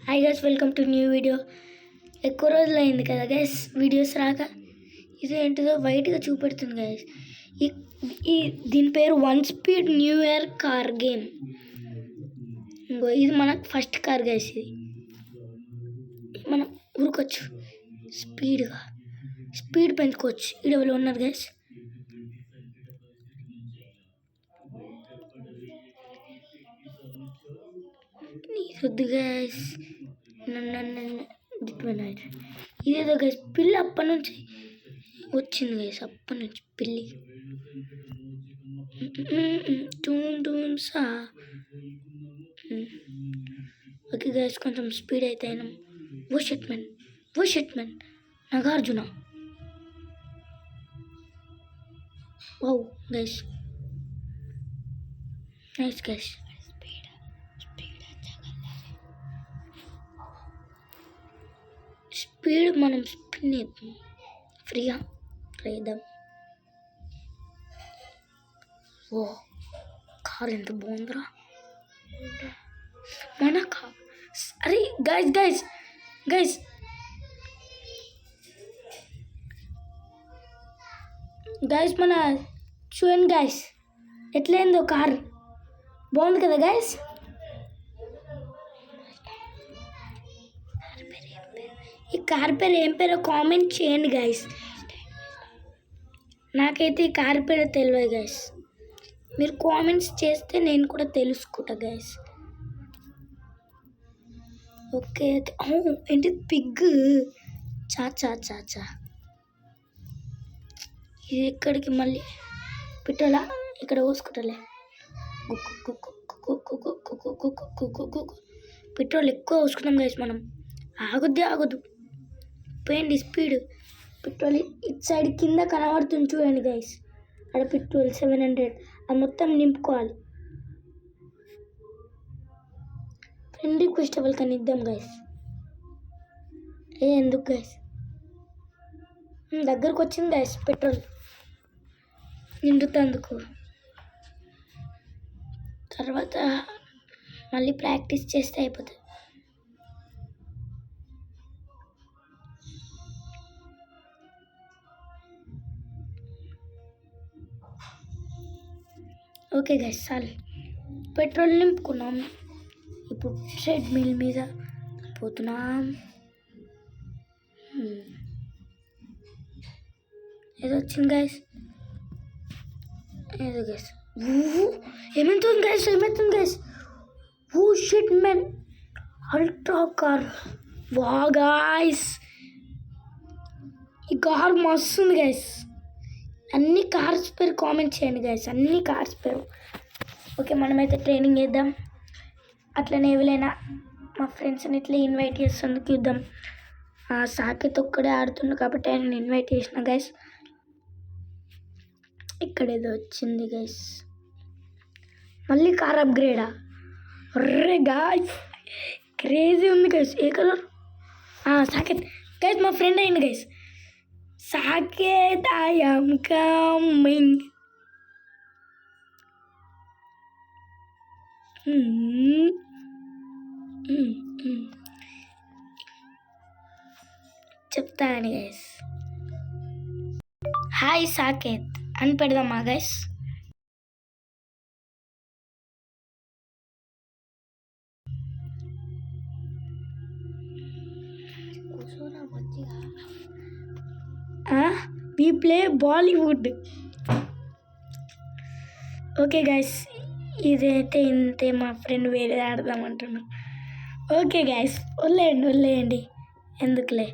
Hi guys, welcome to new video. ఎక్కువ రోజులు అయింది కదా గైస్ వీడియోస్ రాక. ఇది ఏంటిదో వైట్గా చూపెడుతుంది గైస్. దీని పేరు 1 speed new year car game. ఇది మన ఫస్ట్ కార్ గైస్. ఇది మనం ఊరుకోవచ్చు, స్పీడ్ పెంచుకోవచ్చు. ఇది ఎవరు ఉన్నారు గైస్? వద్దు గైస్, ఇదేదో గైస్ పిల్లి అప్పటి నుంచి వచ్చింది గైస్. అప్పటి నుంచి పిల్లి ఓకే గైస్, కొంచెం స్పీడ్ అయితే అయినాం. Oh shit man Nagarjuna. Wow guys, nice guys. Speed మనం స్పిన్ చేద్దాం, ఫ్రీగా ట్రై చేద్దాం. ఓ కార్ ఎంత బాగుందిరా మన కార్. అరే గైస్ మన చూడండి గైస్, ఎట్లయిందో కార్. బాగుంది కదా గైస్? ఈ కార్ పేరు ఏం పేరో కామెంట్ చేయండి గైస్. నాకైతే ఈ కార్ పేరు తెలియదు గైస్. మీరు కామెంట్స్ చేస్తే నేను కూడా తెలుసుకుంటా గైస్. ఓకే ఏంటి పిగ్? చాచా ఇది ఎక్కడికి మళ్ళీ పెట్టాలా? ఇక్కడ పోసుకుంటాలే. పెట్రోల్ ఎక్కువ పోసుకున్నాం గైస్ మనం. ఆగొద్దు పోయండి స్పీడ్. పెట్రోల్ ఇటు సైడ్ కింద కనబడుతుంది చూడండి గైస్. అక్కడ పెట్రోల్ 700, అది మొత్తం నింపుకోవాలి. ఫ్రెండ్ రిక్వెస్ట్ ఎవరికని ఇద్దాం గైస్. ఎందుకు గైస్? దగ్గరకు వచ్చింది గైస్ పెట్రోల్ నిండుతందుకు. తర్వాత మళ్ళీ ప్రాక్టీస్ చేస్తే అయిపోతుంది. ఓకే గైస్, చాలు పెట్రోల్ నింపుకున్నాం. ఇప్పుడు ట్రెడ్మిల్ మీద పోతున్నాం. ఏదో వచ్చింది గైస్. ఏమవుతుంది guys? Oh shit man, ultra car. వా గైస్, ఈ కార్ మస్తు ఉంది గైస్. అన్ని కార్స్ పేరు కామెంట్ చేయండి గైస్, అన్ని కార్స్ పేరు. ఓకే, మనమైతే ట్రైనింగ్ చేద్దాం. అట్లనే ఎవరైనా మా ఫ్రెండ్స్ని ఇట్లా ఇన్వైట్ చేసేందుకు చూద్దాం. సాకేత్ ఒక్కడే ఆడుతుండు కాబట్టి ఆయన ఇన్వైట్ చేసిన గైస్. ఇక్కడ ఏదో వచ్చింది గైస్, మళ్ళీ కార్ అప్గ్రేడా? అర్రే గైస్, క్రేజీ ఉంది గైస్. ఏ కలర్? సాకేత్ గైస్, మా ఫ్రెండ్ అయింది guys. Saket, I am coming. చెప్తాను గైస్. హాయ్ సాకేత్ అని పెడదామా guys? we play Bollywood. Okay guys, ఇదైతే ఇంతే. మా ఫ్రెండ్ వేరే ఆడదామంటున్నాను. ఓకే గైస్, వదిలేయండి ఎందుకులే.